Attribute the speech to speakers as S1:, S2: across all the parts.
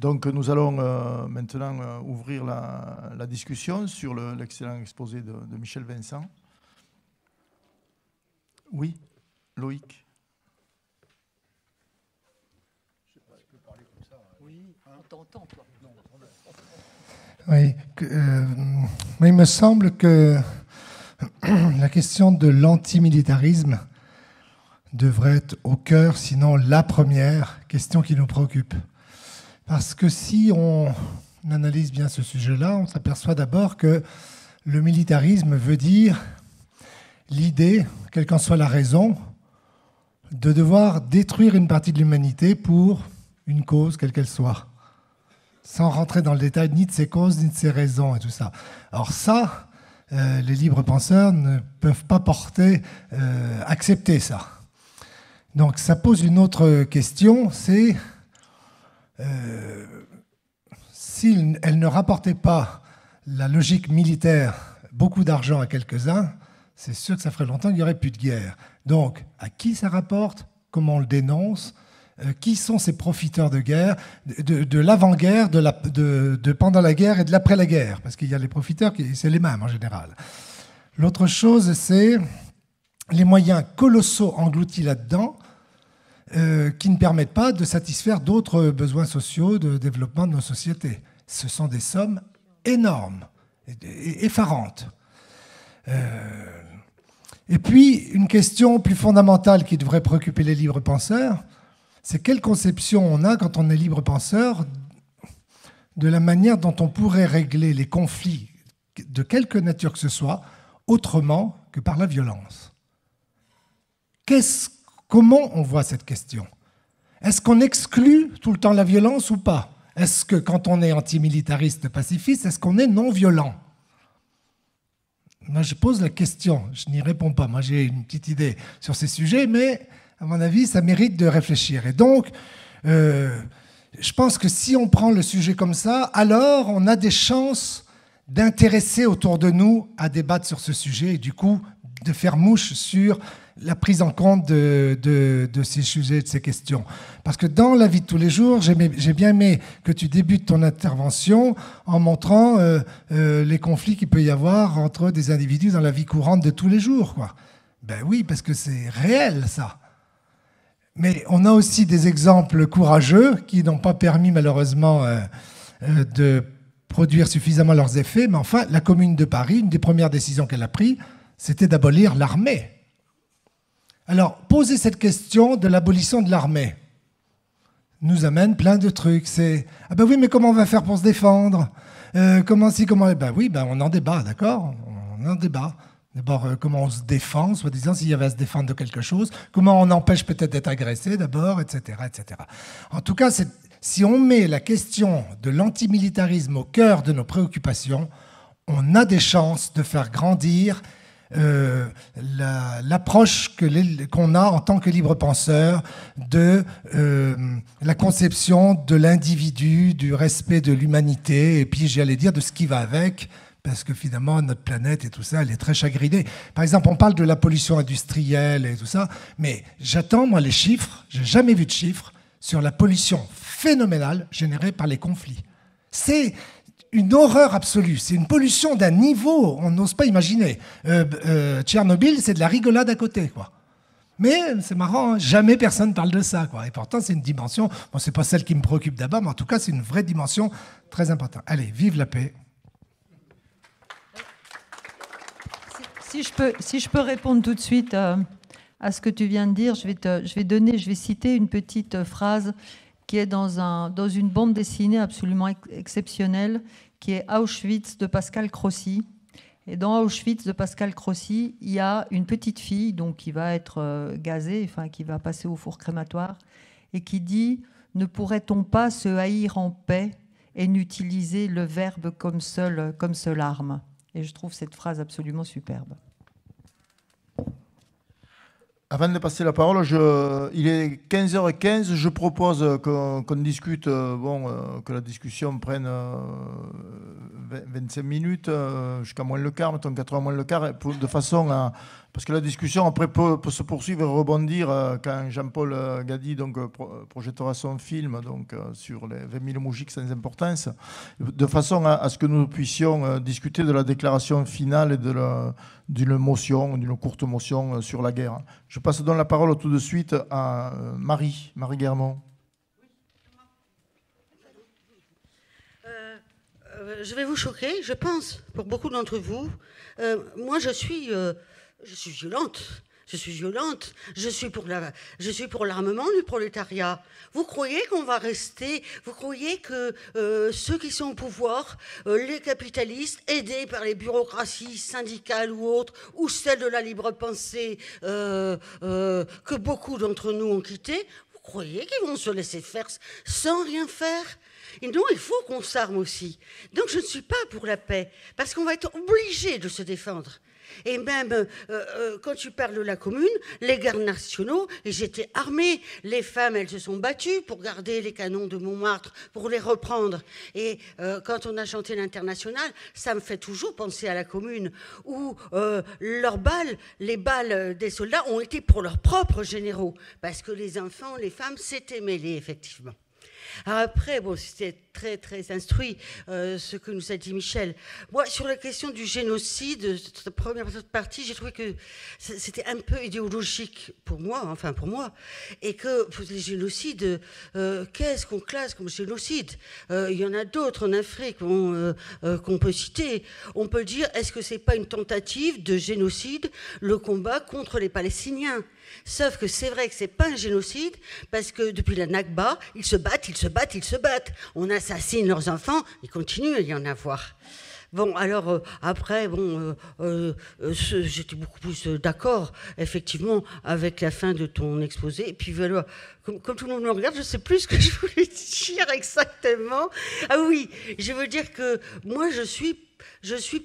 S1: Donc nous allons maintenant ouvrir la discussion sur l'excellent exposé de Michel Vincent. Oui, Loïc.
S2: Je sais pas, je peux parler comme ça. Oui,
S3: on t'entend, toi.
S2: Oui, mais il me semble que la question de l'antimilitarisme devrait être au cœur, sinon la première question qui nous préoccupe. Parce que si on analyse bien ce sujet-là, on s'aperçoit d'abord que le militarisme veut dire l'idée, quelle qu'en soit la raison, de devoir détruire une partie de l'humanité pour une cause, quelle qu'elle soit, sans rentrer dans le détail ni de ses causes, ni de ses raisons et tout ça. Alors ça, les libres penseurs ne peuvent pas accepter ça. Donc ça pose une autre question, c'est si elle ne rapportait pas la logique militaire beaucoup d'argent à quelques-uns, c'est sûr que ça ferait longtemps qu'il n'y aurait plus de guerre. Donc, à qui ça rapporte? Comment on le dénonce? Qui sont ces profiteurs de guerre, de l'avant-guerre, de pendant la guerre et de l'après la guerre? Parce qu'il y a les profiteurs, c'est les mêmes en général. L'autre chose, c'est les moyens colossaux engloutis là-dedans qui ne permettent pas de satisfaire d'autres besoins sociaux de développement de nos sociétés. Ce sont des sommes énormes, effarantes. Et puis, une question plus fondamentale qui devrait préoccuper les libres penseurs, c'est quelle conception on a quand on est libre penseur de la manière dont on pourrait régler les conflits de quelque nature que ce soit autrement que par la violence. Comment on voit cette question? Est-ce qu'on exclut tout le temps la violence ou pas? Est-ce que quand on est antimilitariste pacifiste, est-ce qu'on est non-violent? Moi, je pose la question, je n'y réponds pas. Moi, j'ai une petite idée sur ces sujets, mais à mon avis, ça mérite de réfléchir. Et donc, je pense que si on prend le sujet comme ça, alors on a des chances d'intéresser autour de nous à débattre sur ce sujet et du coup, de faire mouche sur la prise en compte de ces sujets, de ces questions. Parce que dans la vie de tous les jours, j'ai bien aimé que tu débutes ton intervention en montrant les conflits qu'il peut y avoir entre des individus dans la vie courante de tous les jours, quoi. Ben oui, parce que c'est réel, ça. Mais on a aussi des exemples courageux qui n'ont pas permis, malheureusement, de produire suffisamment leurs effets. Mais enfin, la Commune de Paris, une des premières décisions qu'elle a prises, c'était d'abolir l'armée. Alors, poser cette question de l'abolition de l'armée nous amène plein de trucs. C'est « Ah ben oui, mais comment on va faire pour se défendre comment si, comment… » Ben oui, ben on en débat, d'accord? On en débat. D'abord, comment on se défend, soi-disant, s'il y avait à se défendre de quelque chose. Comment on empêche peut-être d'être agressé, d'abord, etc., etc. En tout cas, si on met la question de l'antimilitarisme au cœur de nos préoccupations, on a des chances de faire grandir l'approche qu'on a en tant que libre penseur de la conception de l'individu, du respect de l'humanité, et puis j'allais dire de ce qui va avec, parce que finalement notre planète et tout ça, elle est très chagrinée. Par exemple, on parle de la pollution industrielle et tout ça, mais j'attends moi les chiffres, j'ai jamais vu de chiffres sur la pollution phénoménale générée par les conflits. C'est une horreur absolue. C'est une pollution d'un niveau, on n'ose pas imaginer. Tchernobyl, c'est de la rigolade à côté, quoi. Mais c'est marrant, hein, jamais personne parle de ça, quoi. Et pourtant, c'est une dimension, bon, c'est pas celle qui me préoccupe d'abord, mais en tout cas, c'est une vraie dimension très importante. Allez, vive la paix.
S3: Si je peux répondre tout de suite à ce que tu viens de dire, je vais citer une petite phrase qui est dans une bande dessinée absolument exceptionnelle, qui est Auschwitz de Pascal Crossi. Et dans Auschwitz de Pascal Crossi, il y a une petite fille donc, qui va être gazée, enfin, qui va passer au four crématoire, et qui dit « Ne pourrait-on pas se haïr en paix et n'utiliser le verbe comme seule arme ?» Et je trouve cette phrase absolument superbe.
S1: Avant de passer la parole, il est 15h15, je propose qu'on discute, que la discussion prenne 25 minutes, jusqu'à moins le quart, mettons 80 moins le quart, de façon à... Parce que la discussion après peut se poursuivre et rebondir quand Jean-Paul Gadi projettera son film sur les 20 000 moujiks sans importance, de façon à ce que nous puissions discuter de la déclaration finale et d'une motion, d'une courte motion sur la guerre. Je passe donc la parole tout de suite à Marie Guermont.
S4: Je vais vous choquer, je pense, pour beaucoup d'entre vous. Moi, je suis violente. Je suis violente. Je suis pour l'armement du prolétariat. Vous croyez qu'on va rester? Vous croyez que ceux qui sont au pouvoir, les capitalistes, aidés par les bureaucraties syndicales ou autres, ou celles de la libre pensée que beaucoup d'entre nous ont quitté, vous croyez qu'ils vont se laisser faire sans rien faire? Et non, il faut qu'on s'arme aussi. Donc je ne suis pas pour la paix, parce qu'on va être obligé de se défendre. Et même quand tu parles de la commune, les gardes nationaux, et j'étais armée, les femmes, elles se sont battues pour garder les canons de Montmartre, pour les reprendre. Et quand on a chanté l'Internationale, ça me fait toujours penser à la commune, où leurs balles, les balles des soldats ont été pour leurs propres généraux, parce que les enfants, les femmes s'étaient mêlés, effectivement. Alors après, bon, c'était très, très instruit ce que nous a dit Michel. Moi, sur la question du génocide, cette première partie, j'ai trouvé que c'était un peu idéologique pour moi, et que les génocides, qu'est-ce qu'on classe comme génocide? Il y en a d'autres en Afrique qu'on peut citer. On peut dire, est-ce que c'est pas une tentative de génocide, le combat contre les Palestiniens? Sauf que c'est vrai que c'est pas un génocide, parce que depuis la Nakba, ils se battent. On assassine leurs enfants, il continue à y en avoir. Bon, alors, après, j'étais beaucoup plus d'accord, effectivement, avec la fin de ton exposé. Et puis, voilà, comme tout le monde me regarde, je ne sais plus ce que je voulais dire exactement. Ah oui, je veux dire que moi, je suis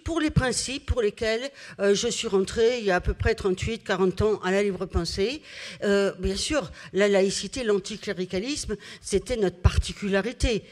S4: pour les principes pour lesquels je suis rentrée il y a à peu près 38-40 ans à la libre pensée. Bien sûr, la laïcité, l'anticléricalisme, c'était notre particularité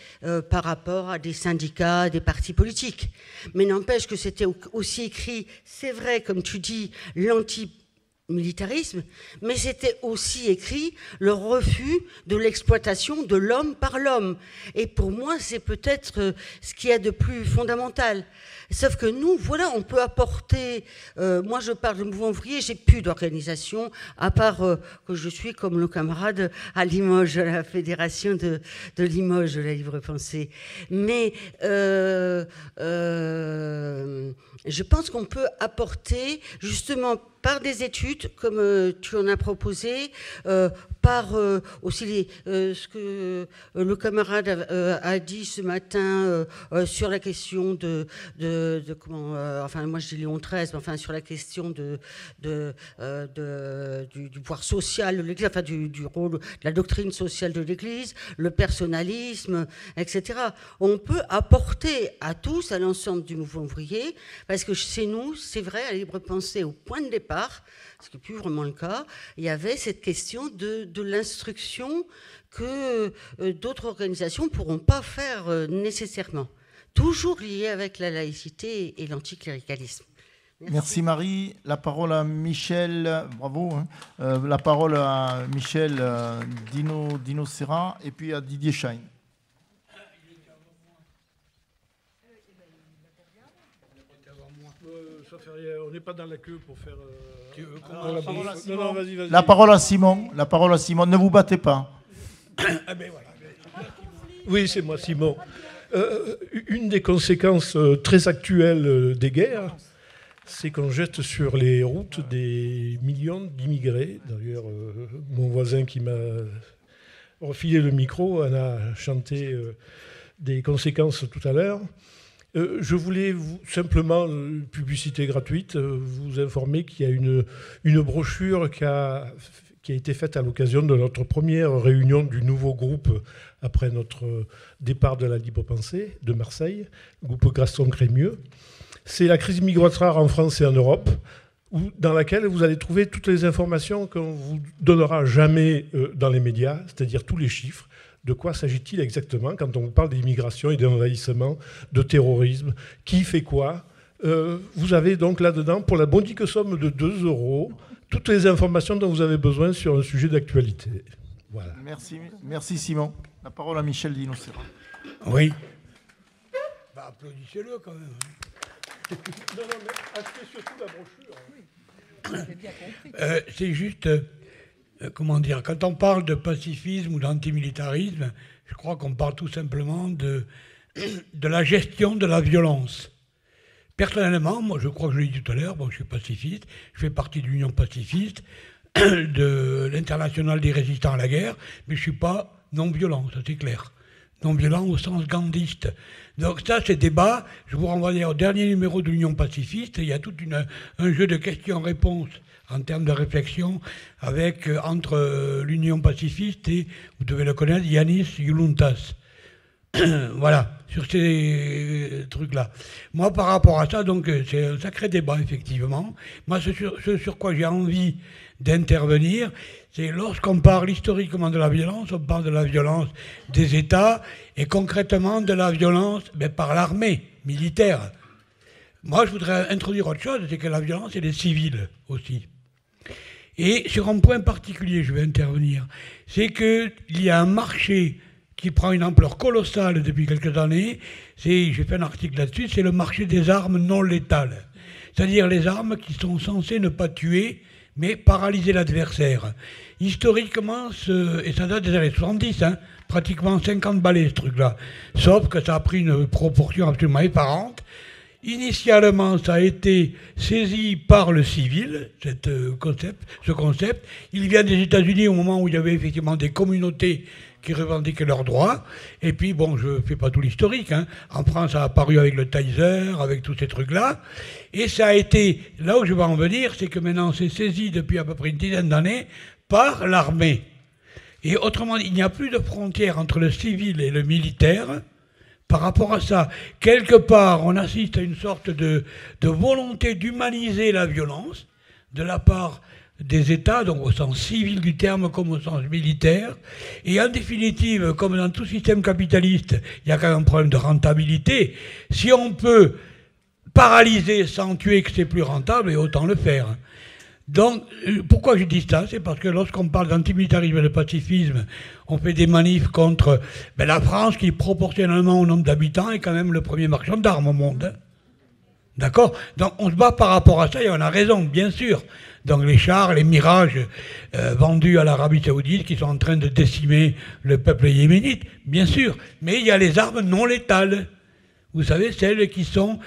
S4: par rapport à des syndicats, des partis politiques. Mais n'empêche que c'était aussi écrit, c'est vrai, comme tu dis, l'antimilitarisme, mais c'était aussi écrit le refus de l'exploitation de l'homme par l'homme. Et pour moi, c'est peut-être ce qu'il y a de plus fondamental. Sauf que nous, voilà, on peut apporter... moi, je parle de mouvement ouvrier, j'ai plus d'organisation, à part que je suis comme le camarade à Limoges, à la fédération de Limoges, de la libre pensée. Mais je pense qu'on peut apporter, justement, par des études, comme tu en as proposé, par aussi ce que le camarade a dit ce matin sur la question moi je dis Léon XIII, mais enfin sur la question du pouvoir social de l'Église, enfin du rôle, de la doctrine sociale de l'Église, le personnalisme, etc. On peut apporter à tous, à l'ensemble du mouvement ouvrier, parce que chez nous, c'est vrai, à Libre Pensée, au point de départ, ce qui n'est plus vraiment le cas, il y avait cette question de l'instruction que d'autres organisations ne pourront pas faire nécessairement. Toujours lié avec la laïcité et l'anticléricalisme.
S1: Merci Marie. La parole à Michel, bravo. La parole à Michel Dino Serra et puis à Didier Schein.
S5: On n'est pas dans la queue pour faire...
S1: La parole à Simon. Ne vous battez pas.
S5: Oui, c'est moi, Simon. Une des conséquences très actuelles des guerres, c'est qu'on jette sur les routes des millions d'immigrés. D'ailleurs, mon voisin qui m'a refilé le micro en a chanté des conséquences tout à l'heure. Je voulais simplement, publicité gratuite, vous informer qu'il y a une brochure qui a été faite à l'occasion de notre première réunion du nouveau groupe après notre départ de la Libre Pensée de Marseille, le groupe Gaston Crémieux. C'est la crise migratoire en France et en Europe, dans laquelle vous allez trouver toutes les informations qu'on ne vous donnera jamais dans les médias, c'est-à-dire tous les chiffres De quoi s'agit-il exactement quand on parle d'immigration et d'envahissement, de terrorisme? Qui fait quoi? Vous avez donc là-dedans, pour la modique somme de 2 €, toutes les informations dont vous avez besoin sur un sujet d'actualité. Voilà.
S1: Merci Simon. La parole à Michel Dinocera.
S6: Oui. Bah, applaudissez-le quand même.
S5: Non, mais achetez surtout la brochure.
S6: C'est juste, comment dire, quand on parle de pacifisme ou d'antimilitarisme, je crois qu'on parle tout simplement de la gestion de la violence. Personnellement, moi je crois que je l'ai dit tout à l'heure, bon, je suis pacifiste, je fais partie de l'Union pacifiste, de l'Internationale des résistants à la guerre, mais je ne suis pas non-violent, ça c'est clair. Non-violent au sens gandhiste. Donc ça, ces débats, je vous renvoie au dernier numéro de l'Union pacifiste, il y a tout un jeu de questions-réponses en termes de réflexion avec, entre l'Union pacifiste et, vous devez le connaître, Yanis Youluntas. Voilà, sur ces trucs-là. Moi, par rapport à ça, donc, c'est un sacré débat, effectivement. Moi, ce sur quoi j'ai envie d'intervenir, c'est lorsqu'on parle historiquement de la violence, on parle de la violence des États et concrètement de la violence par l'armée militaire. Moi, je voudrais introduire autre chose, c'est que la violence, elle est civile aussi. Et sur un point particulier, je vais intervenir, c'est qu'il y a un marché qui prend une ampleur colossale depuis quelques années. J'ai fait un article là-dessus, c'est le marché des armes non létales. C'est-à-dire les armes qui sont censées ne pas tuer, mais paralyser l'adversaire. Historiquement, et ça date des années 70, pratiquement 50 balais ce truc-là. Sauf que ça a pris une proportion absolument effarante. Initialement, ça a été saisi par le civil, ce concept. Il vient des États-Unis au moment où il y avait effectivement des communautés qui revendiquaient leurs droits. Et puis, bon, je ne fais pas tout l'historique. En France, ça a apparu avec le Taser, avec tous ces trucs-là. Et ça a été, là où je veux en venir, c'est que maintenant, c'est saisi depuis à peu près une dizaine d'années par l'armée. Et autrement dit, il n'y a plus de frontière entre le civil et le militaire. Par rapport à ça, quelque part, on assiste à une sorte de volonté d'humaniser la violence de la part des États, donc au sens civil du terme comme au sens militaire. Et en définitive, comme dans tout système capitaliste, il y a quand même un problème de rentabilité. Si on peut paralyser sans tuer, que c'est plus rentable, et autant le faire. Donc, pourquoi je dis ça? C'est parce que lorsqu'on parle d'antimilitarisme et de pacifisme, on fait des manifs contre la France qui, proportionnellement au nombre d'habitants, est quand même le premier marchand d'armes au monde. D'accord? Donc, on se bat par rapport à ça et on a raison, bien sûr. Donc, les chars, les Mirages vendus à l'Arabie Saoudite qui sont en train de décimer le peuple yéménite, bien sûr. Mais il y a les armes non létales. Vous savez, celles qui sont,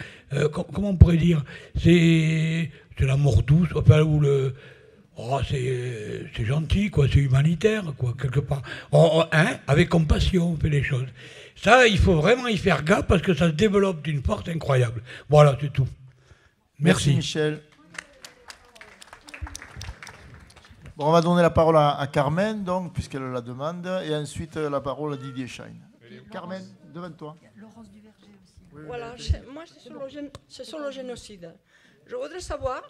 S6: comment on pourrait dire, c'est la mort douce, enfin, ou le... Oh, c'est gentil, quoi, c'est humanitaire, quoi, quelque part. Avec compassion, on fait les choses. Ça, il faut vraiment y faire gaffe parce que ça se développe d'une force incroyable. Voilà, c'est tout. Merci.
S1: Michel. Bon, on va donner la parole à Carmen, donc, puisqu'elle la demande, et ensuite la parole à Didier Schein. Carmen, devant toi.
S3: Laurence Duverger aussi.
S7: Voilà, moi c'est sur le génocide. Je voudrais savoir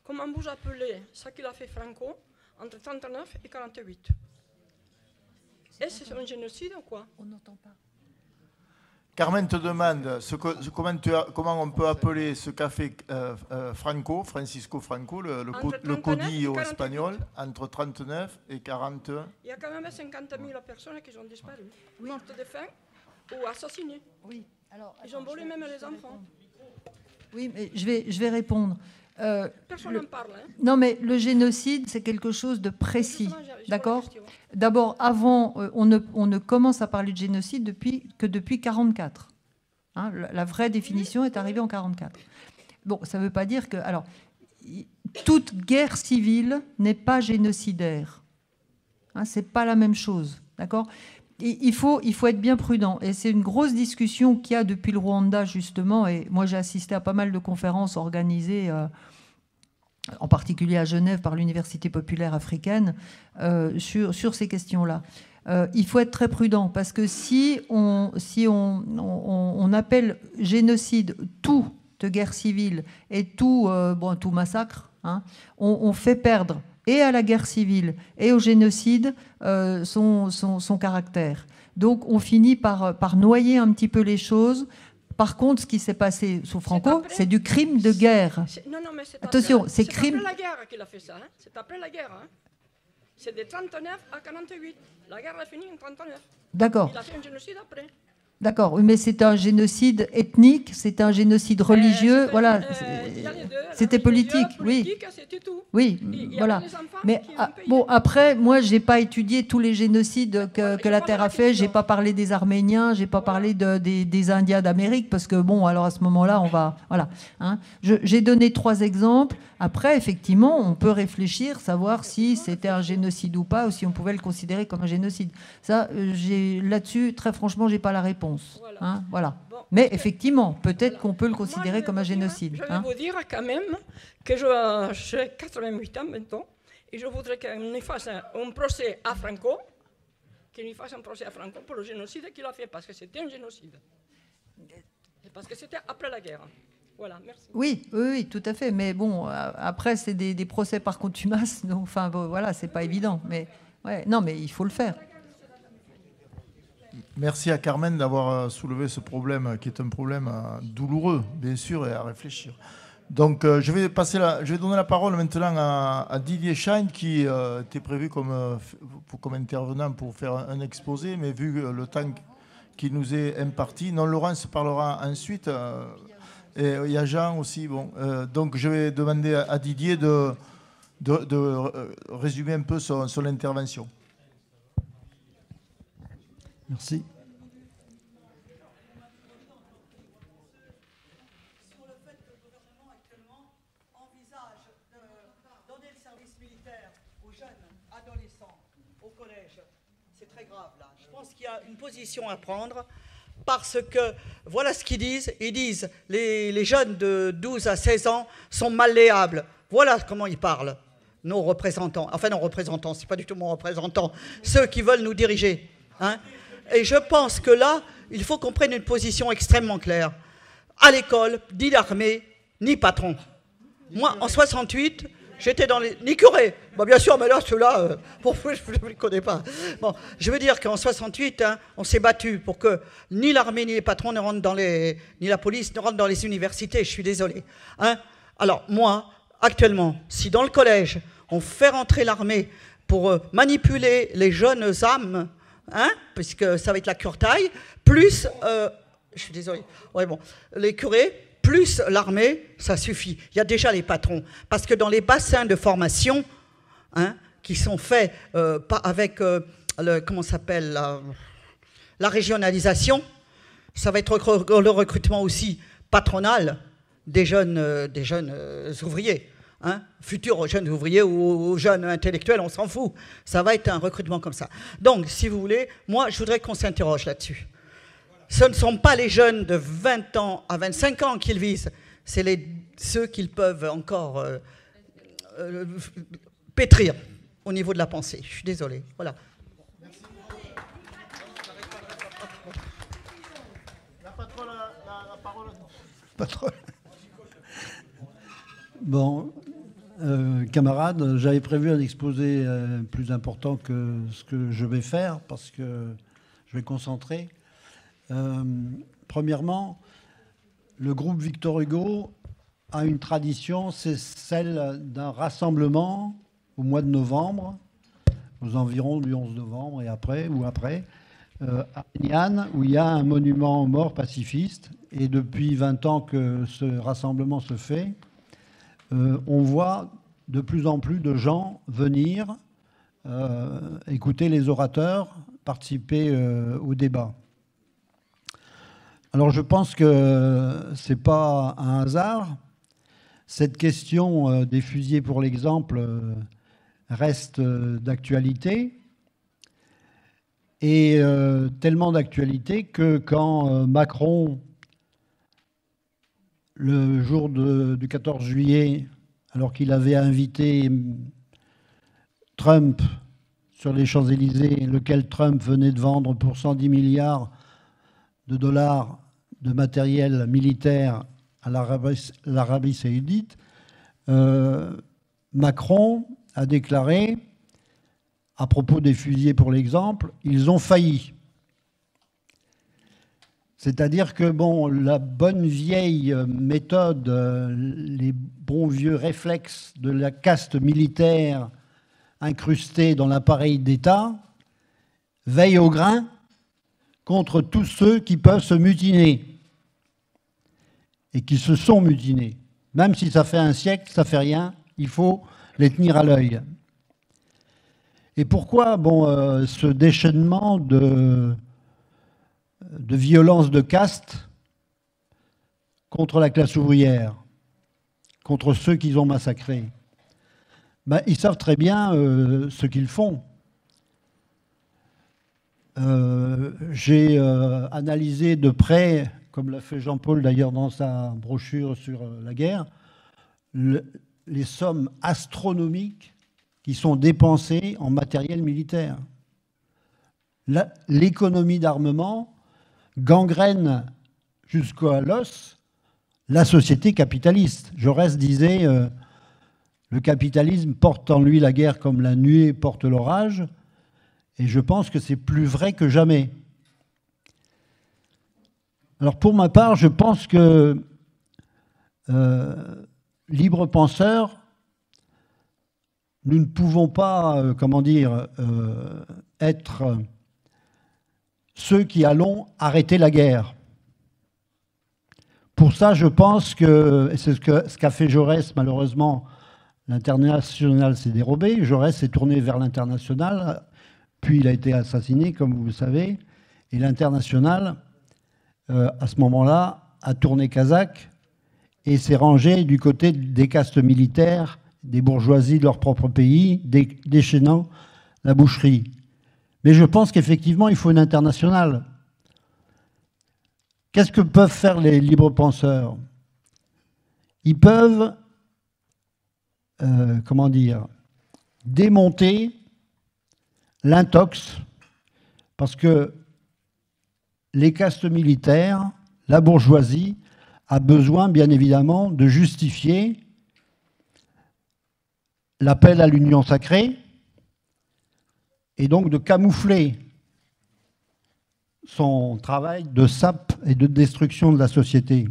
S7: comment vous appelez ce qu'il a fait Franco entre 1939 et 1948. Est-ce que c'est un génocide ou quoi?
S3: On n'entend pas.
S1: Carmen te demande comment on peut appeler ce qu'a fait Francisco Franco, le caudillo espagnol, entre 1939 et 1940.
S7: Il y a quand même 50 000 personnes qui ont disparu, mortes de faim ou assassinées.
S3: Oui. Alors,
S7: ils ont volé même les enfants.
S3: Oui, mais je vais répondre.
S7: Personne n'en parle.
S3: Non, mais le génocide, c'est quelque chose de précis. D'accord? D'abord, avant, on ne commence à parler de génocide depuis 1944. La vraie définition est arrivée en 1944. Bon, ça ne veut pas dire que... Alors, toute guerre civile n'est pas génocidaire. Ce n'est pas la même chose. D'accord? Il faut être bien prudent. Et c'est une grosse discussion qu'il y a depuis le Rwanda, justement. Et moi, j'ai assisté à pas mal de conférences organisées, en particulier à Genève, par l'Université populaire africaine, sur ces questions-là. Il faut être très prudent, parce que si on appelle génocide toute guerre civile et tout massacre, on fait perdre et à la guerre civile et au génocide son caractère. Donc on finit par noyer un petit peu les choses. Par contre, ce qui s'est passé sous Franco, c'est du crime de guerre.
S7: Non, mais c'est
S3: attention,
S7: après,
S3: c'est crime.
S7: après la guerre qu'il a fait ça. Hein. C'est après la guerre. Hein. C'est de 39 à 48. La guerre a fini en 39.
S3: D'accord.
S7: Il a fait un génocide après.
S3: D'accord, mais c'est un génocide ethnique, c'est un génocide religieux, voilà. C'était politique, oui.
S7: C'était tout.
S3: Oui, voilà. Mais bon, après, moi, j'ai pas étudié tous les génocides que la Terre a fait. J'ai pas parlé des Arméniens, j'ai pas parlé des Indiens d'Amérique, parce que bon, alors à ce moment-là, on va, voilà. Hein. J'ai donné 3 exemples. Après, effectivement, on peut réfléchir, savoir si c'était un génocide ou pas, ou si on pouvait le considérer comme un génocide. Ça, là-dessus, très franchement, j'ai pas la réponse. Hein, voilà. Bon, mais effectivement, peut-être qu'on peut le considérer comme un génocide.
S7: Je vais vous dire quand même que j'ai 88 ans maintenant, et je voudrais qu'on y fasse un procès à Franco, pour le génocide qu'il a fait, parce que c'était un génocide. Et parce que c'était après la guerre. Voilà, merci.
S3: Oui, tout à fait. Mais bon, après, c'est des procès par contumace, donc enfin, bon, voilà, c'est pas évident. Mais ouais, non, mais il faut le faire.
S1: Merci à Carmen d'avoir soulevé ce problème qui est un problème douloureux, bien sûr, et à réfléchir. Donc, je vais donner la parole maintenant à Didier Schein, qui était prévu comme intervenant pour faire un exposé, mais vu le temps qui nous est imparti, Laurence parlera ensuite, et il y a Jean aussi. Bon, donc, je vais demander à Didier de résumer un peu son intervention.
S8: Merci.
S9: Sur le fait que le gouvernement actuellement envisage de donner le service militaire aux jeunes adolescents au collège, c'est très grave là. Je pense qu'il y a une position à prendre parce que voilà ce qu'ils disent. Ils disent les jeunes de 12 à 16 ans sont malléables. Voilà comment ils parlent, nos représentants. Enfin, nos représentants, c'est pas du tout mon représentant. Ceux qui veulent nous diriger. Hein. Et je pense que là, il faut qu'on prenne une position extrêmement claire. À l'école, ni l'armée, ni patron. Moi, en 68, j'étais dans les... Ni curé. Bon, bien sûr, mais là, ceux-là, je ne les connais pas. Bon, je veux dire qu'en 68, hein, on s'est battu pour que ni l'armée, ni les patrons ne rentrent dans les... ni la police ne rentrent dans les universités. Je suis désolé. Hein. Alors, moi, actuellement, si dans le collège, on fait rentrer l'armée pour manipuler les jeunes âmes, hein, puisque ça va être la curtaille, plus, je suis désolé, ouais, bon, les curés, plus l'armée, ça suffit. Il y a déjà les patrons. Parce que dans les bassins de formation, hein, qui sont faits avec, comment ça s'appelle, la régionalisation, ça va être le recrutement aussi patronal des jeunes ouvriers. Hein, futurs jeunes ouvriers ou jeunes intellectuels, on s'en fout. Ça va être un recrutement comme ça. Donc, si vous voulez, moi, je voudrais qu'on s'interroge là-dessus. Ce ne sont pas les jeunes de 20 ans à 25 ans qu'ils visent, c'est ceux qu'ils peuvent encore pétrir au niveau de la pensée. Je suis désolé. Voilà.
S1: La parole.
S8: Patronne. Bon, camarades, j'avais prévu un exposé plus important que ce que je vais faire parce que je vais concentrer. Premièrement, le groupe Victor Hugo a une tradition, c'est celle d'un rassemblement au mois de novembre, aux environs du 11 novembre et après, à Niane, où il y a un monument aux morts pacifistes. Et depuis 20 ans que ce rassemblement se fait, on voit de plus en plus de gens venir écouter les orateurs, participer au débat. Alors je pense que ce n'est pas un hasard. Cette question des fusillés pour l'exemple reste d'actualité. Et tellement d'actualité que quand Macron, le jour du 14 juillet, alors qu'il avait invité Trump sur les Champs-Élysées, lequel Trump venait de vendre pour 110 milliards de dollars de matériel militaire à l'Arabie saoudite, Macron a déclaré, à propos des fusillés pour l'exemple, ils ont failli. C'est-à-dire que bon, la bonne vieille méthode, les bons vieux réflexes de la caste militaire incrustée dans l'appareil d'État veille au grain contre tous ceux qui peuvent se mutiner et qui se sont mutinés. Même si ça fait un siècle, ça fait rien, il faut les tenir à l'œil. Et pourquoi ce déchaînement de violence de caste contre la classe ouvrière, contre ceux qu'ils ont massacrés? Ils savent très bien ce qu'ils font. J'ai analysé de près, comme l'a fait Jean-Paul d'ailleurs dans sa brochure sur la guerre, les sommes astronomiques qui sont dépensées en matériel militaire. L'économie d'armement gangrène jusqu'à l'os la société capitaliste. Jaurès disait le capitalisme porte en lui la guerre comme la nuée porte l'orage, et je pense que c'est plus vrai que jamais. Alors pour ma part, je pense que libres penseurs, nous ne pouvons pas, être ceux qui allons arrêter la guerre. Pour ça, je pense que, et c'est ce qu'a fait Jaurès, malheureusement, l'international s'est dérobé, Jaurès s'est tourné vers l'international, puis il a été assassiné, comme vous le savez, et l'international, à ce moment-là, a tourné kazakh et s'est rangé du côté des castes militaires, des bourgeoisies de leur propre pays, déchaînant la boucherie. Mais je pense qu'effectivement, il faut une internationale. Qu'est-ce que peuvent faire les libres penseurs? Ils peuvent, démonter l'intox, parce que les castes militaires, la bourgeoisie, a besoin, bien évidemment, de justifier l'appel à l'union sacrée et donc de camoufler son travail de sape et de destruction de la société.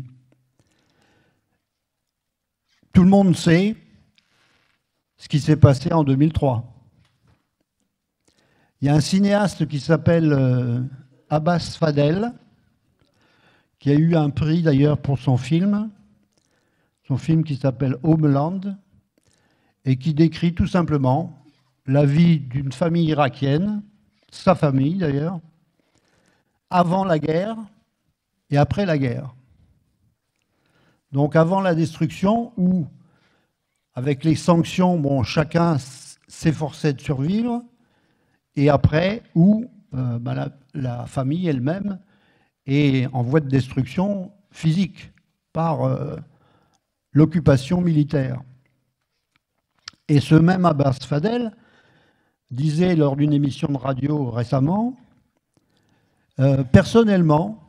S8: Tout le monde sait ce qui s'est passé en 2003. Il y a un cinéaste qui s'appelle Abbas Fadel, qui a eu un prix d'ailleurs pour son film qui s'appelle Homeland, et qui décrit tout simplement la vie d'une famille irakienne, sa famille d'ailleurs, avant la guerre et après la guerre. Donc avant la destruction, où, avec les sanctions, chacun s'efforçait de survivre, et après, où la famille elle-même est en voie de destruction physique par l'occupation militaire. Et ce même Abbas Fadel disait lors d'une émission de radio récemment, personnellement,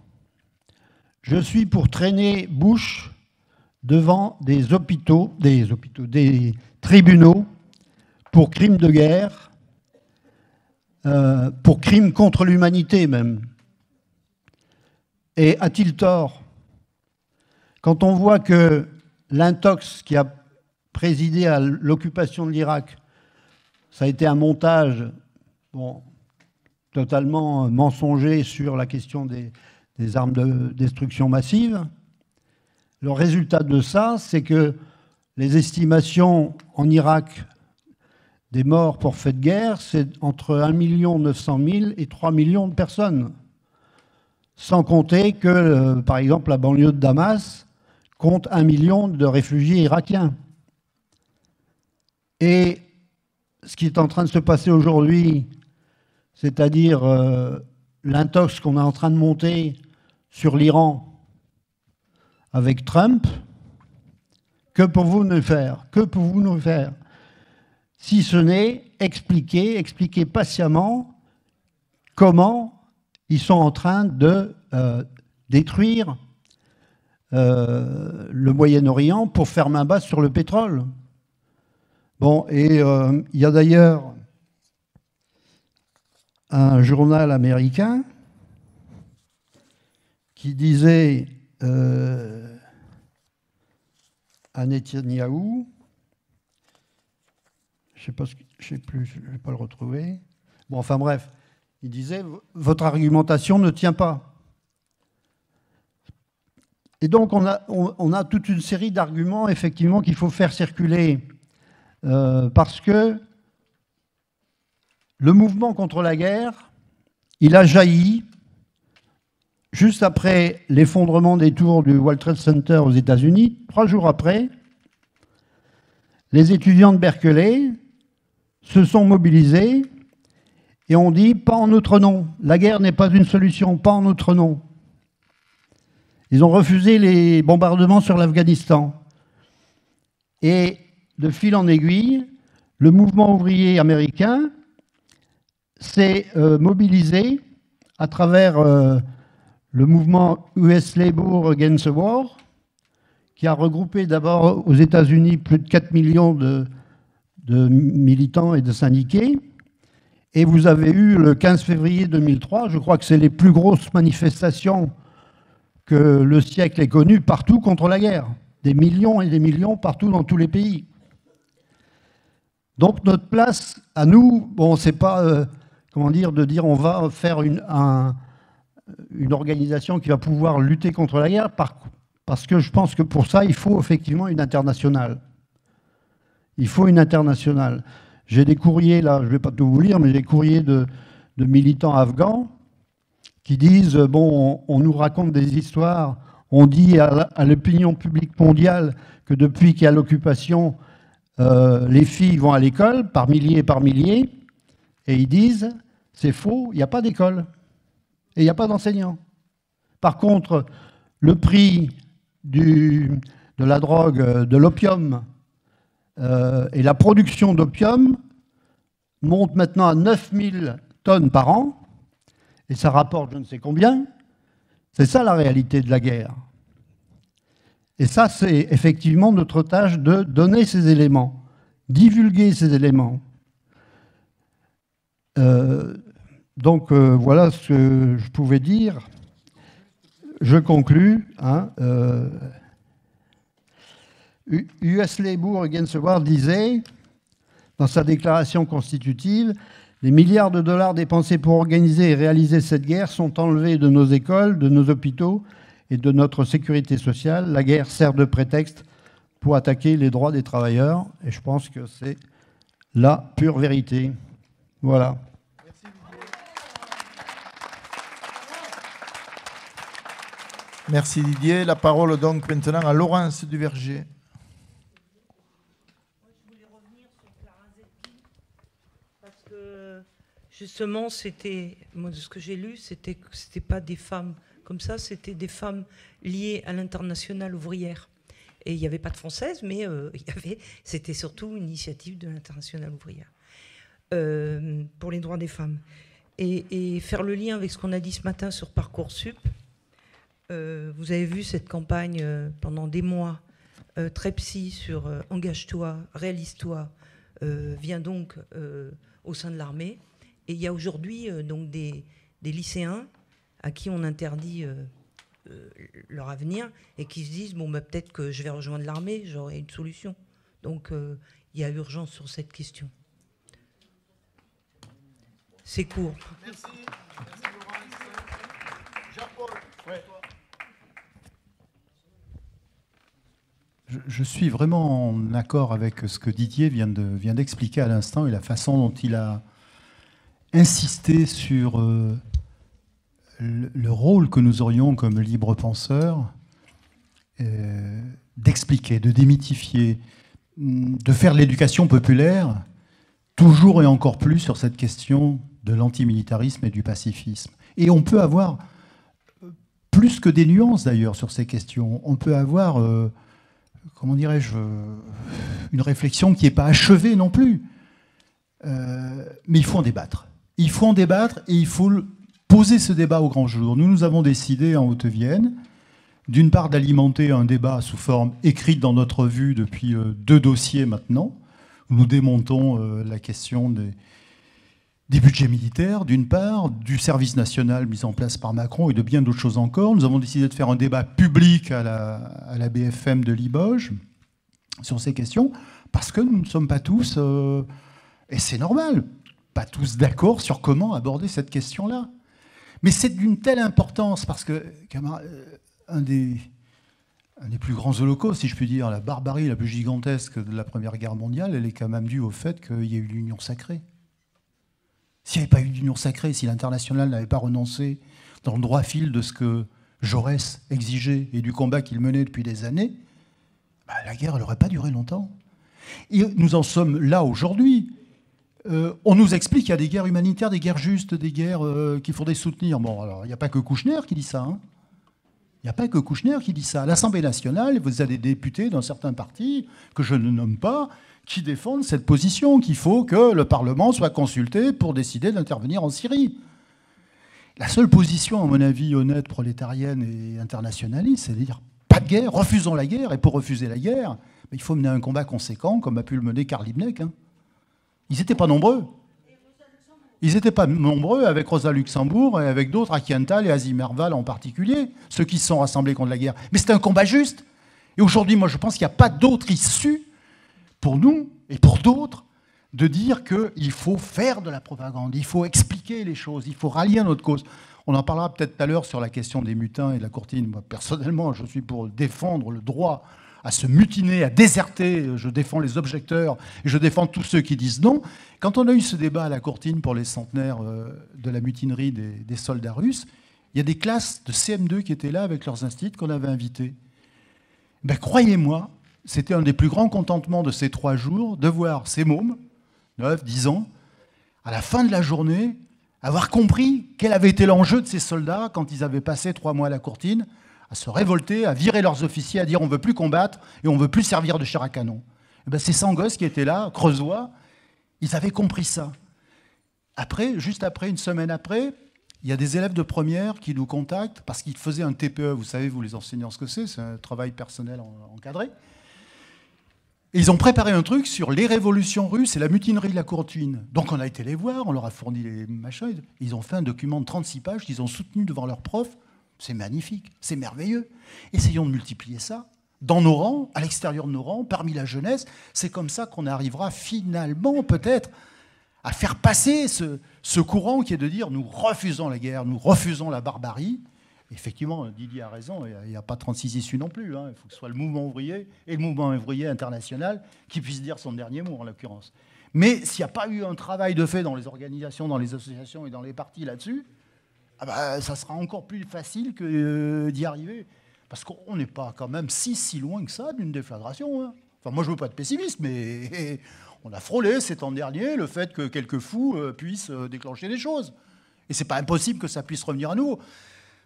S8: je suis pour traîner Bush devant des tribunaux pour crimes de guerre, pour crimes contre l'humanité même. Et a-t-il tort? Quand on voit que l'intox qui a présidé à l'occupation de l'Irak, ça a été un montage totalement mensonger sur la question des armes de destruction massive. Le résultat de ça, c'est que les estimations en Irak des morts pour fait de guerre, c'est entre 1 900 000 et 3 millions de personnes. Sans compter que, par exemple, la banlieue de Damas compte 1 million de réfugiés irakiens. Et ce qui est en train de se passer aujourd'hui, c'est-à-dire l'intox qu'on est en train de monter sur l'Iran avec Trump, que pouvez-vous nous faire? Que pouvez-vous nous faire? Si ce n'est expliquer patiemment comment ils sont en train de détruire le Moyen-Orient pour faire main basse sur le pétrole. Il y a d'ailleurs un journal américain qui disait à Netanyahou, je sais plus, je ne vais pas le retrouver. Bon, enfin bref, il disait « Votre argumentation ne tient pas ». Et donc, on a toute une série d'arguments, effectivement, qu'il faut faire circuler, parce que le mouvement contre la guerre, il a jailli juste après l'effondrement des tours du World Trade Center aux États-Unis. 3 jours après, les étudiants de Berkeley se sont mobilisés et ont dit « pas en notre nom, la guerre n'est pas une solution, pas en notre nom ». Ils ont refusé les bombardements sur l'Afghanistan. Et de fil en aiguille, le mouvement ouvrier américain s'est mobilisé à travers le mouvement US Labor Against the War, qui a regroupé d'abord aux États-Unis plus de 4 millions de militants et de syndiqués. Et vous avez eu le 15 février 2003, je crois que c'est les plus grosses manifestations que le siècle ait connues partout contre la guerre. Des millions et des millions partout dans tous les pays. Donc notre place à nous, bon, c'est pas comment dire, de dire on va faire une organisation qui va pouvoir lutter contre la guerre, parce que je pense que pour ça, il faut effectivement une internationale. Il faut une internationale. J'ai des courriers, là, je ne vais pas tout vous lire, mais j'ai des courriers de militants afghans qui disent, bon, on nous raconte des histoires, on dit à l'opinion publique mondiale que depuis qu'il y a l'occupation, les filles vont à l'école par milliers et par milliers, et ils disent, c'est faux, il n'y a pas d'école, et il n'y a pas d'enseignants. Par contre, le prix de la drogue, de l'opium, et la production d'opium monte maintenant à 9000 tonnes par an, et ça rapporte je ne sais combien. C'est ça la réalité de la guerre. Et ça, c'est effectivement notre tâche de donner ces éléments, divulguer ces éléments. Donc voilà ce que je pouvais dire. Je conclus. US Labor Against the War disait, dans sa déclaration constitutive, les milliards de dollars dépensés pour organiser et réaliser cette guerre sont enlevés de nos écoles, de nos hôpitaux et de notre sécurité sociale. La guerre sert de prétexte pour attaquer les droits des travailleurs. Et je pense que c'est la pure vérité. Voilà.
S1: Merci Didier. La parole donc maintenant à Laurence Duverger.
S10: Justement, c'était, moi, de ce que j'ai lu, c'était pas des femmes comme ça, c'était des femmes liées à l'internationale ouvrière. Et il n'y avait pas de françaises, mais c'était surtout une initiative de l'internationale ouvrière pour les droits des femmes. Et faire le lien avec ce qu'on a dit ce matin sur Parcoursup, vous avez vu cette campagne pendant des mois, très psy sur engage-toi, réalise-toi, viens donc au sein de l'armée. Et il y a aujourd'hui donc des lycéens à qui on interdit leur avenir et qui se disent bon, bah, peut-être que je vais rejoindre l'armée, j'aurai une solution. Donc il y a urgence sur cette question. C'est court.
S1: Merci. Merci Laurence. Jean-Paul, ouais.
S11: Je suis vraiment en accord avec ce que Didier vient d'expliquer à l'instant et la façon dont il a insisté sur le rôle que nous aurions comme libres penseurs d'expliquer, de démythifier, de faire l'éducation populaire toujours et encore plus sur cette question de l'antimilitarisme et du pacifisme. Et on peut avoir plus que des nuances d'ailleurs sur ces questions. On peut avoir, comment dirais-je, une réflexion qui n'est pas achevée non plus. Mais il faut en débattre. Il faut en débattre et il faut poser ce débat au grand jour. Nous avons décidé en Haute-Vienne, d'une part, d'alimenter un débat sous forme écrite dans notre revue depuis 2 dossiers maintenant, où nous démontons la question des budgets militaires, d'une part, du service national mis en place par Macron et de bien d'autres choses encore. Nous avons décidé de faire un débat public à la BFM de Limoges sur ces questions, parce que nous ne sommes pas tous, et c'est normal, pas tous d'accord sur comment aborder cette question-là. Mais c'est d'une telle importance, parce que un des plus grands holocaustes, si je puis dire, la barbarie la plus gigantesque de la Première Guerre mondiale, elle est quand même due au fait qu'il y a eu l'union sacrée. S'il n'y avait pas eu d'union sacrée, si l'international n'avait pas renoncé dans le droit fil de ce que Jaurès exigeait et du combat qu'il menait depuis des années, la guerre n'aurait pas duré longtemps. Et nous en sommes là aujourd'hui. On nous explique qu'il y a des guerres humanitaires, des guerres justes, des guerres qu'il faudrait soutenir. Bon, alors, il n'y a pas que Kouchner qui dit ça. Hein. Il n'y a pas que Kouchner qui dit ça. À l'Assemblée nationale, vous avez des députés d'un certain parti, que je ne nomme pas, qui défendent cette position, qu'il faut que le Parlement soit consulté pour décider d'intervenir en Syrie. La seule position, à mon avis, honnête, prolétarienne et internationaliste, c'est de dire pas de guerre, refusons la guerre. Et pour refuser la guerre, il faut mener un combat conséquent, comme a pu le mener Karl Liebknecht. Hein. Ils n'étaient pas nombreux. Ils n'étaient pas nombreux avec Rosa Luxembourg et avec d'autres, Akienthal et Asie Merval en particulier, ceux qui se sont rassemblés contre la guerre. Mais c'était un combat juste. Et aujourd'hui, moi, je pense qu'il n'y a pas d'autre issue pour nous et pour d'autres de dire qu'il faut faire de la propagande, il faut expliquer les choses, il faut rallier notre cause. On en parlera peut-être tout à l'heure sur la question des mutins et de la courtine. Moi, personnellement, je suis pour défendre le droit à se mutiner, à déserter. Je défends les objecteurs et je défends tous ceux qui disent non. Quand on a eu ce débat à la Courtine pour les centenaires de la mutinerie des soldats russes, il y a des classes de CM2 qui étaient là avec leurs instituts qu'on avait invités. Croyez-moi, c'était un des plus grands contentements de ces 3 jours de voir ces mômes, 9, 10 ans, à la fin de la journée, avoir compris quel avait été l'enjeu de ces soldats quand ils avaient passé 3 mois à la Courtine, à se révolter, à virer leurs officiers, à dire on ne veut plus combattre et on ne veut plus servir de chair à canon. Ces 100 gosses qui étaient là, creusois, ils avaient compris ça. Après, juste après, une semaine après, il y a des élèves de première qui nous contactent parce qu'ils faisaient un TPE. Vous savez, vous les enseignants, ce que c'est un travail personnel encadré. Et ils ont préparé un truc sur les révolutions russes et la mutinerie de la Courtine. Donc on a été les voir, on leur a fourni les machins. Ils ont fait un document de 36 pages qu'ils ont soutenu devant leurs profs. C'est magnifique, c'est merveilleux. Essayons de multiplier ça dans nos rangs, à l'extérieur de nos rangs, parmi la jeunesse. C'est comme ça qu'on arrivera finalement peut-être à faire passer ce courant qui est de dire nous refusons la guerre, nous refusons la barbarie. Effectivement, Didier a raison, il n'y a pas 36 issues non plus. Hein. Il faut que ce soit le mouvement ouvrier et le mouvement ouvrier international qui puisse dire son dernier mot, en l'occurrence. Mais s'il n'y a pas eu un travail de fait dans les organisations, dans les associations et dans les partis là-dessus, ça sera encore plus facile que d'y arriver. Parce qu'on n'est pas quand même si loin que ça d'une déflagration. Hein. Enfin, moi, je ne veux pas être pessimiste, mais on a frôlé ces temps derniers le fait que quelques fous puissent déclencher des choses. Et ce n'est pas impossible que ça puisse revenir à nous.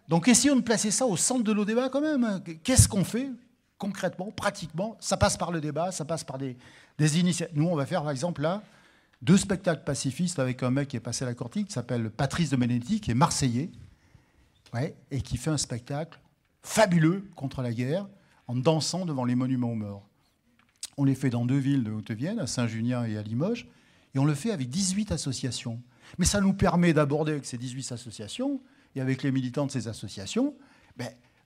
S11: Donc essayons de placer ça au centre de nos débats quand même. Qu'est-ce qu'on fait concrètement, pratiquement? Ça passe par le débat, ça passe par des initiatives. Nous, on va faire par exemple là 2 spectacles pacifistes avec un mec qui est passé à la Courtine, qui s'appelle Patrice de Benedetti, qui est marseillais, et qui fait un spectacle fabuleux contre la guerre en dansant devant les monuments aux morts. On les fait dans 2 villes de Haute-Vienne, à Saint-Junien et à Limoges, et on le fait avec 18 associations. Mais ça nous permet d'aborder avec ces 18 associations et avec les militants de ces associations,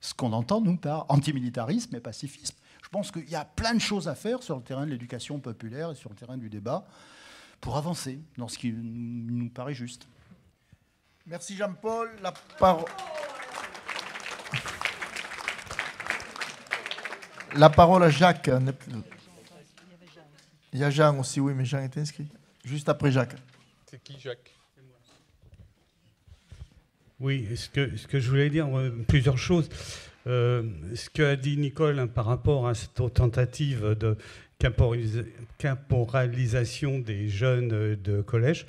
S11: ce qu'on entend, nous, par antimilitarisme et pacifisme. Je pense qu'il y a plein de choses à faire sur le terrain de l'éducation populaire et sur le terrain du débat pour avancer dans ce qui nous paraît juste.
S1: Merci Jean-Paul. La parole à Jacques. Il y a Jean aussi, oui, mais Jean est inscrit. Juste après Jacques.
S12: C'est qui, Jacques?
S13: Oui, ce que je voulais dire, plusieurs choses. Ce qu'a dit Nicole par rapport à cette tentative de caporalisation des jeunes de collège,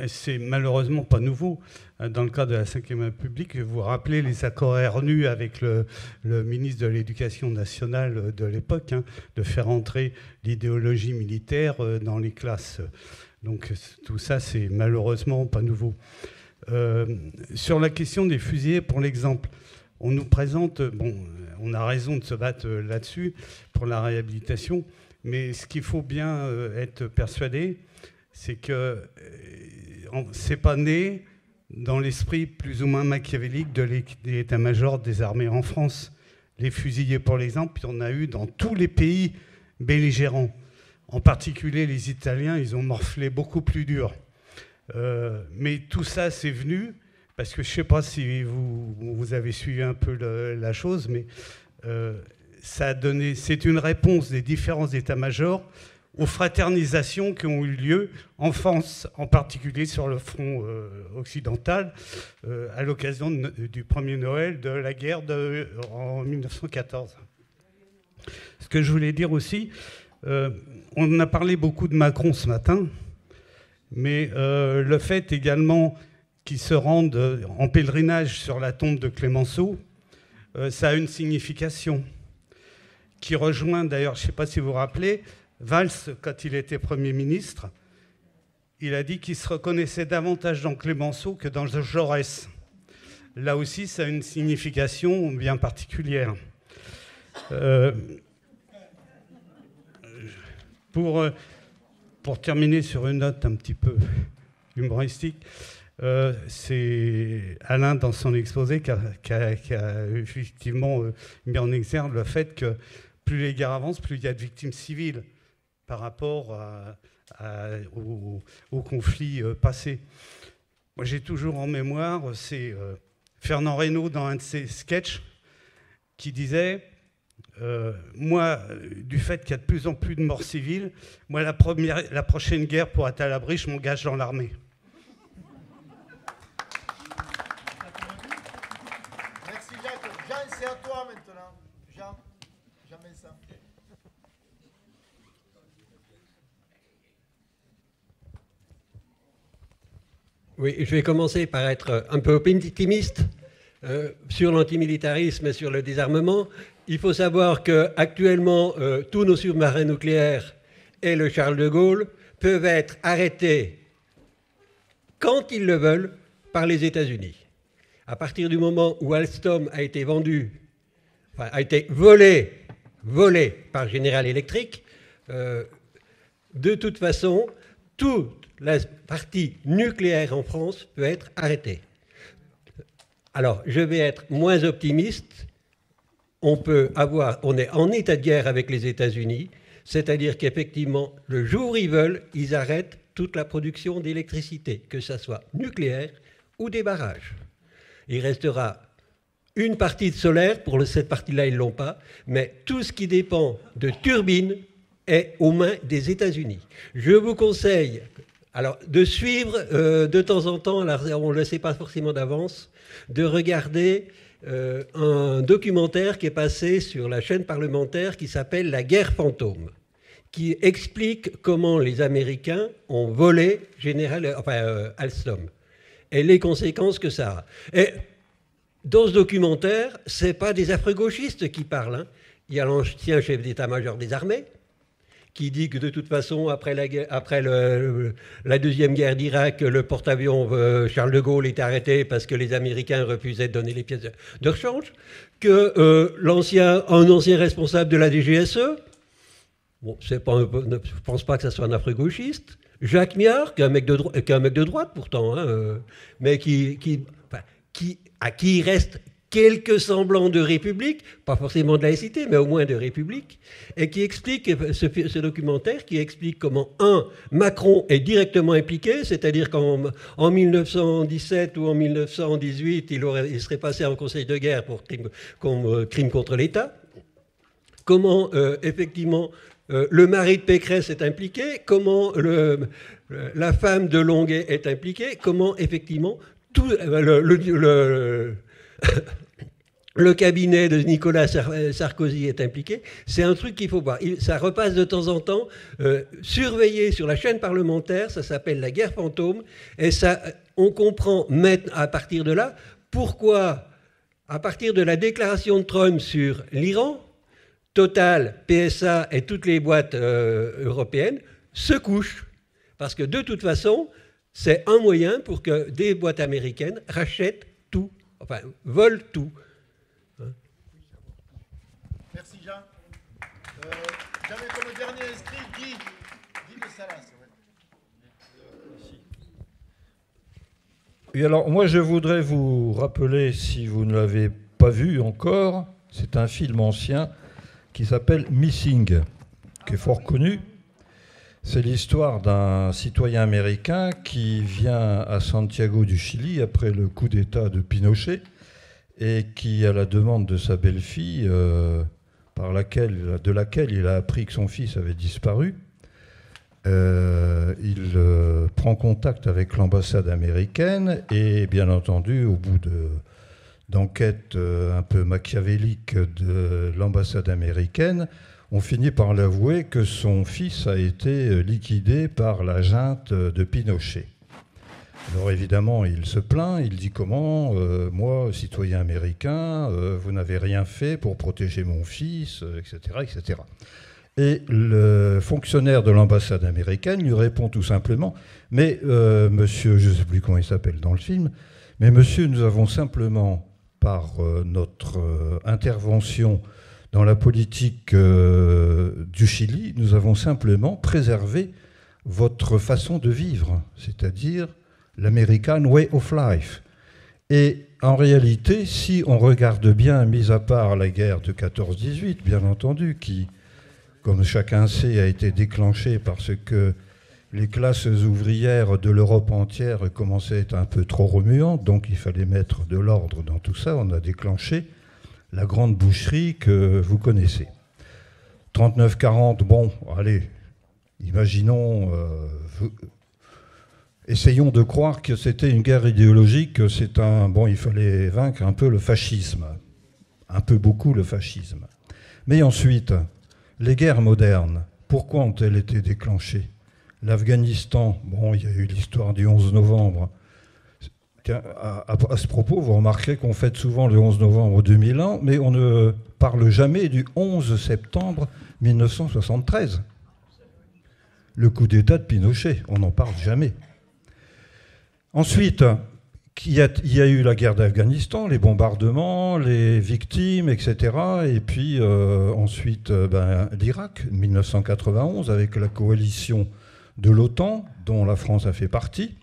S13: c'est malheureusement pas nouveau. Dans le cas de la Ve République, vous vous rappelez les accords RNU avec le ministre de l'Éducation nationale de l'époque, de faire entrer l'idéologie militaire dans les classes. Donc tout ça, c'est malheureusement pas nouveau. Sur la question des fusillés, pour l'exemple, on nous présente, on a raison de se battre là-dessus pour la réhabilitation, mais ce qu'il faut bien être persuadé, c'est que c'est pas né dans l'esprit plus ou moins machiavélique de l'état-major des armées en France. Les fusillés, pour l'exemple, il y en a eu dans tous les pays belligérants. En particulier, les Italiens, ils ont morflé beaucoup plus dur. Mais tout ça, c'est venu, parce que je ne sais pas si vous avez suivi un peu la chose, mais ça a donné, c'est une réponse des différents états-majors aux fraternisations qui ont eu lieu en France, en particulier sur le front occidental, à l'occasion du premier Noël de la guerre en 1914. Ce que je voulais dire aussi, on a parlé beaucoup de Macron ce matin, mais le fait également qu'il se rende en pèlerinage sur la tombe de Clémenceau, ça a une signification qui rejoint d'ailleurs, je ne sais pas si vous vous rappelez, Valls, quand il était Premier ministre, il a dit qu'il se reconnaissait davantage dans Clémenceau que dans Jaurès. Là aussi, ça a une signification bien particulière. Pour terminer sur une note un petit peu humoristique, c'est Alain, dans son exposé, qui a effectivement mis en exergue le fait que plus les guerres avancent, plus il y a de victimes civiles par rapport au conflit passé. Moi, j'ai toujours en mémoire, c'est Fernand Reynaud, dans un de ses sketchs, qui disait moi, du fait qu'il y a de plus en plus de morts civiles, moi, la prochaine guerre, pour être à l'abri, je m'engage dans l'armée.
S1: Merci Jacques. Jean, c'est à toi maintenant. Jean, jamais ça.
S12: Oui, je vais commencer par être un peu optimiste sur l'antimilitarisme et sur le désarmement. Il faut savoir qu'actuellement, tous nos sous-marins nucléaires et le Charles de Gaulle peuvent être arrêtés quand ils le veulent par les États-Unis. À partir du moment où Alstom a été vendu, enfin, a été volé par General Electric, de toute façon, toute la partie nucléaire en France peut être arrêtée. Alors, je vais être moins optimiste. On est en état de guerre avec les États-Unis, c'est-à-dire qu'effectivement, le jour où ils veulent, ils arrêtent toute la production d'électricité, que ce soit nucléaire ou des barrages. Il restera une partie de solaire, pour cette partie-là, ils ne l'ont pas, mais tout ce qui dépend de turbines est aux mains des États-Unis. Je vous conseille alors, de suivre de temps en temps, alors on ne le sait pas forcément d'avance, de regarder un documentaire qui est passé sur la chaîne parlementaire qui s'appelle « La guerre fantôme », qui explique comment les Américains ont volé Alstom et les conséquences que ça a. Et dans ce documentaire, ce n'est pas des affreux gauchistes qui parlent. Hein. Il y a l'ancien chef d'état-major des armées qui dit que de toute façon, après la deuxième guerre d'Irak, le porte-avions Charles de Gaulle était arrêté parce que les Américains refusaient de donner les pièces de rechange, que un ancien responsable de la DGSE, bon, je ne pense pas que ça soit un affreux gauchiste, Jacques Miard, qui est un mec de droite pourtant, hein, mais à qui il reste quelques semblants de république, pas forcément de laïcité, mais au moins de république, et qui explique, ce documentaire, qui explique comment, Macron est directement impliqué, c'est-à-dire qu'en 1917 ou en 1918, il serait passé en conseil de guerre pour crime contre l'État, comment, effectivement, le mari de Pécresse est impliqué, comment la femme de Longuet est impliquée, comment, effectivement, tout le cabinet de Nicolas Sarkozy est impliqué. C'est un truc qu'il faut voir. Ça repasse de temps en temps. Surveillé sur la chaîne parlementaire, ça s'appelle La guerre fantôme. Et ça, on comprend à partir de là pourquoi, à partir de la déclaration de Trump sur l'Iran, Total, PSA et toutes les boîtes européennes se couchent. Parce que de toute façon, c'est un moyen pour que des boîtes américaines rachètent tout, enfin, volent tout.
S1: Merci Jean. J'avais comme dernier inscrit Guy de Salas.
S14: Et alors, moi, je voudrais vous rappeler, si vous ne l'avez pas vu encore, c'est un film ancien qui s'appelle Missing, qui est fort connu. C'est l'histoire d'un citoyen américain qui vient à Santiago du Chili après le coup d'État de Pinochet et qui, à la demande de sa belle-fille, de laquelle il a appris que son fils avait disparu, il prend contact avec l'ambassade américaine et, bien entendu, au bout d'enquêtes un peu machiavéliques de l'ambassade américaine, on finit par l'avouer que son fils a été liquidé par la junte de Pinochet. Alors évidemment, il se plaint, il dit comment, moi, citoyen américain, vous n'avez rien fait pour protéger mon fils, etc., etc. Et le fonctionnaire de l'ambassade américaine lui répond tout simplement, mais monsieur, je ne sais plus comment il s'appelle dans le film, mais monsieur, nous avons simplement, par notre intervention dans la politique du Chili, nous avons simplement préservé votre façon de vivre, c'est-à-dire l'American Way of Life. Et en réalité, si on regarde bien, mis à part la guerre de 14-18, bien entendu, qui, comme chacun sait, a été déclenchée parce que les classes ouvrières de l'Europe entière commençaient à être un peu trop remuantes, donc il fallait mettre de l'ordre dans tout ça. On a déclenché la grande boucherie que vous connaissez. 39-40, bon, allez, imaginons, essayons de croire que c'était une guerre idéologique, que bon, il fallait vaincre un peu le fascisme, un peu beaucoup le fascisme. Mais ensuite, les guerres modernes, pourquoi ont-elles été déclenchées? L'Afghanistan, bon, il y a eu l'histoire du 11 novembre. Tiens, à ce propos, vous remarquerez qu'on fête souvent le 11 novembre 2001, mais on ne parle jamais du 11 septembre 1973. Le coup d'État de Pinochet, on n'en parle jamais. Ensuite, il y a eu la guerre d'Afghanistan, les bombardements, les victimes, etc. Et puis ensuite, l'Irak, 1991, avec la coalition de l'OTAN, dont la France a fait partie,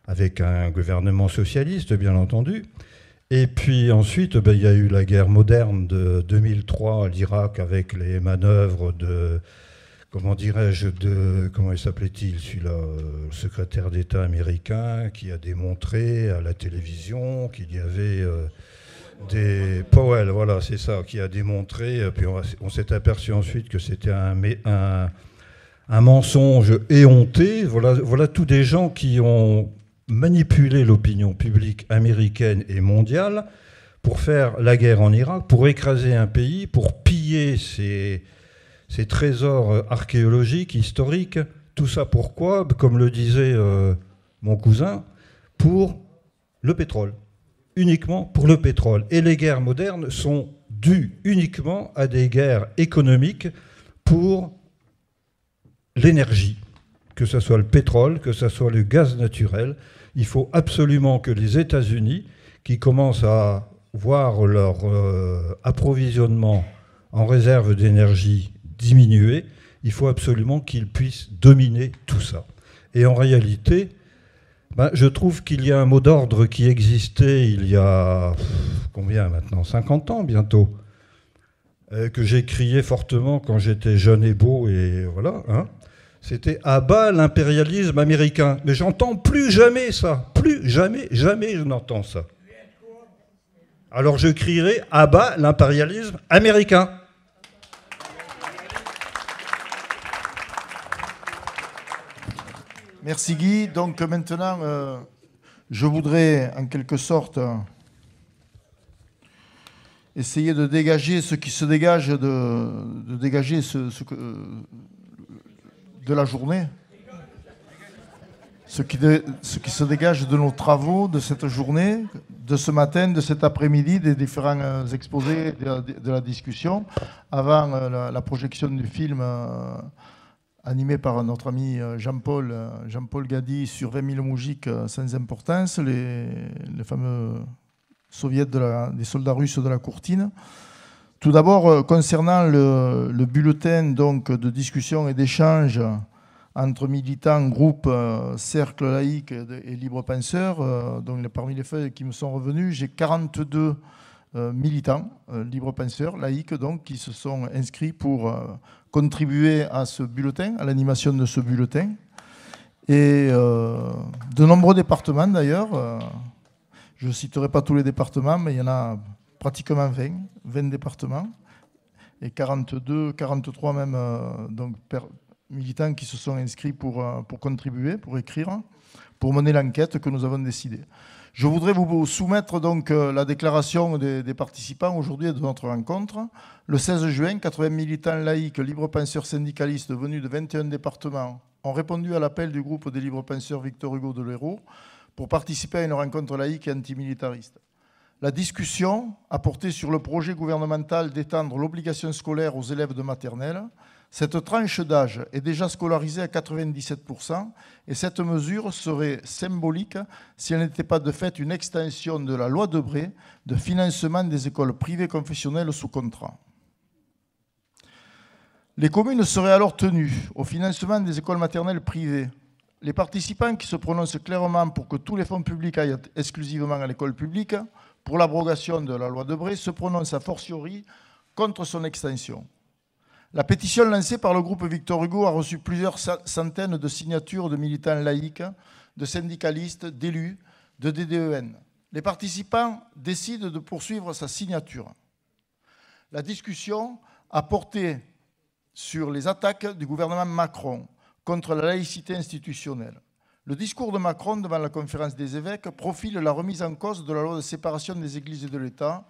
S14: avec un gouvernement socialiste, bien entendu. Et puis ensuite, il y a eu la guerre moderne de 2003 à l'Irak, avec les manœuvres de... Comment dirais-je, comment s'appelait-il, celui-là, le secrétaire d'État américain, qui a démontré à la télévision qu'il y avait des... Powell, voilà, c'est ça, qui a démontré, puis on s'est aperçu ensuite que c'était un mensonge éhonté. Voilà tous des gens qui ont manipulé l'opinion publique américaine et mondiale pour faire la guerre en Irak, pour écraser un pays, pour piller ces trésors archéologiques, historiques. Tout ça pourquoi? Comme le disait mon cousin, pour le pétrole. Uniquement pour le pétrole. Et les guerres modernes sont dues uniquement à des guerres économiques pour l'énergie. Que ce soit le pétrole, que ce soit le gaz naturel. Il faut absolument que les États-Unis, qui commencent à voir leur approvisionnement en réserve d'énergie diminuer, il faut absolument qu'ils puissent dominer tout ça. Et en réalité, je trouve qu'il y a un mot d'ordre qui existait il y a, combien maintenant, 50 ans bientôt, que j'ai crié fortement quand j'étais jeune et beau, et voilà, hein. C'était « à bas l'impérialisme américain ». Mais j'entends plus jamais ça, plus jamais je n'entends ça. Alors je crierai « à bas l'impérialisme américain ».
S1: Merci Guy. Donc maintenant, je voudrais en quelque sorte essayer de dégager ce qui se dégage, de dégager de la journée, ce qui se dégage de nos travaux, de cette journée, de ce matin, de cet après-midi, des différents exposés, de la discussion, avant la projection du film animé par notre ami Jean-Paul Gady sur 20 000 moujiks sans importance, les fameux soviets des soldats russes de la Courtine. Tout d'abord, concernant le bulletin donc, de discussion et d'échange entre militants, groupes, cercles laïques et libres penseurs. Donc, parmi les feuilles qui me sont revenues, j'ai 42 militants, libres penseurs, laïques, donc, qui se sont inscrits pour contribuer à ce bulletin, à l'animation de ce bulletin. Et de nombreux départements, d'ailleurs. Je ne citerai pas tous les départements, mais il y en a pratiquement 20 départements. Et 42, 43 même donc, militants qui se sont inscrits pour contribuer, pour écrire, pour mener l'enquête que nous avons décidée. Je voudrais vous soumettre donc la déclaration des participants aujourd'hui de notre rencontre. Le 16 juin, 80 militants laïcs, libres penseurs syndicalistes venus de 21 départements ont répondu à l'appel du groupe des libres penseurs Victor Hugo de l'Hérault pour participer à une rencontre laïque et antimilitariste. La discussion a porté sur le projet gouvernemental d'étendre l'obligation scolaire aux élèves de maternelle. Cette tranche d'âge est déjà scolarisée à 97% et cette mesure serait symbolique si elle n'était pas de fait une extension de la loi Debré de financement des écoles privées confessionnelles sous contrat. Les communes seraient alors tenues au financement des écoles maternelles privées. Les participants qui se prononcent clairement pour que tous les fonds publics aillent exclusivement à l'école publique, pour l'abrogation de la loi Debré, se prononcent a fortiori contre son extension. La pétition lancée par le groupe Victor Hugo a reçu plusieurs centaines de signatures de militants laïcs, de syndicalistes, d'élus, de DDEN. Les participants décident de poursuivre sa signature. La discussion a porté sur les attaques du gouvernement Macron contre la laïcité institutionnelle. Le discours de Macron devant la conférence des évêques profile la remise en cause de la loi de séparation des églises et de l'État,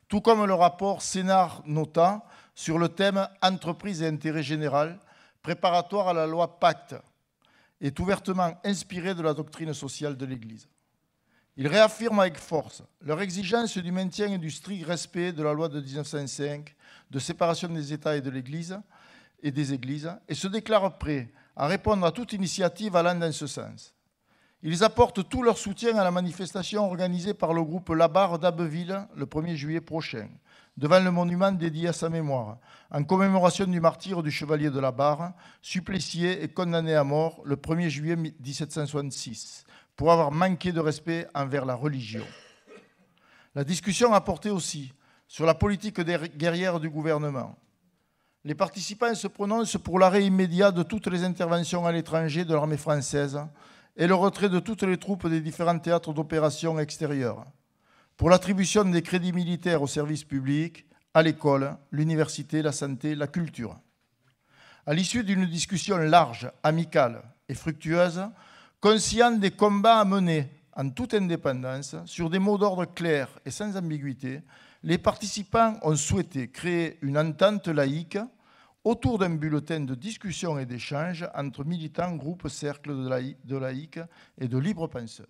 S1: tout comme le rapport Sénart-Nota sur le thème « Entreprise et intérêt général », préparatoire à la loi Pacte, est ouvertement inspiré de la doctrine sociale de l'Église. Ils réaffirment avec force leur exigence du maintien et du strict respect de la loi de 1905, de séparation des États et de l'Église et des Églises, et se déclarent prêts à répondre à toute initiative allant dans ce sens. Ils apportent tout leur soutien à la manifestation organisée par le groupe Labarre d'Abbeville le 1er juillet prochain, devant le monument dédié à sa mémoire, en commémoration du martyre du chevalier de Labarre, supplicié et condamné à mort le 1er juillet 1766, pour avoir manqué de respect envers la religion. La discussion a porté aussi sur la politique guerrière du gouvernement. Les participants se prononcent pour l'arrêt immédiat de toutes les interventions à l'étranger de l'armée française et le retrait de toutes les troupes des différents théâtres d'opérations extérieures, pour l'attribution des crédits militaires aux services publics, à l'école, l'université, la santé, la culture. À l'issue d'une discussion large, amicale et fructueuse, conscient des combats à mener en toute indépendance, sur des mots d'ordre clairs et sans ambiguïté, les participants ont souhaité créer une entente laïque autour d'un bulletin de discussion et d'échange entre militants, groupes, cercles de laïcs et de libres penseurs.